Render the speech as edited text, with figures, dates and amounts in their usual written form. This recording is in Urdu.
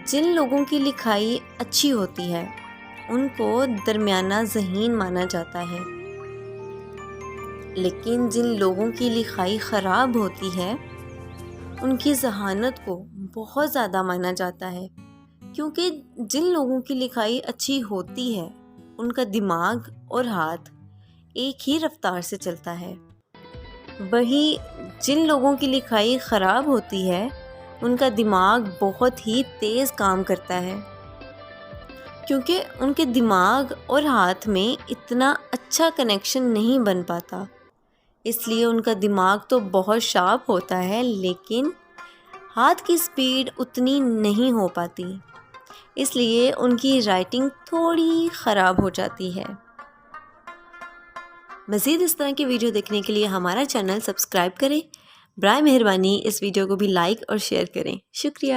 جن لوگوں کی لکھائی اچھی ہوتی ہے ان کو درمیانہ ذہین مانا جاتا ہے، لیکن جن لوگوں کی لکھائی خراب ہوتی ہے ان کی ذہانت کو بہت زیادہ مانا جاتا ہے، کیونکہ جن لوگوں کی لکھائی اچھی ہوتی ہے ان کا دماغ اور ہاتھ ایک ہی رفتار سے چلتا ہے، وہی جن لوگوں کی لکھائی خراب ہوتی ہے ان کا دماغ بہت ہی تیز کام کرتا ہے، کیونکہ ان کے دماغ اور ہاتھ میں اتنا اچھا کنیکشن نہیں بن پاتا، اس لیے ان کا دماغ تو بہت شارپ ہوتا ہے لیکن ہاتھ کی سپیڈ اتنی نہیں ہو پاتی، اس لیے ان کی رائٹنگ تھوڑی خراب ہو جاتی ہے۔ مزید اس طرح کی ویڈیو دیکھنے کے لیے ہمارا چینل سبسکرائب کریں، برائے مہربانی اس ویڈیو کو بھی لائک اور شیئر کریں، شکریہ۔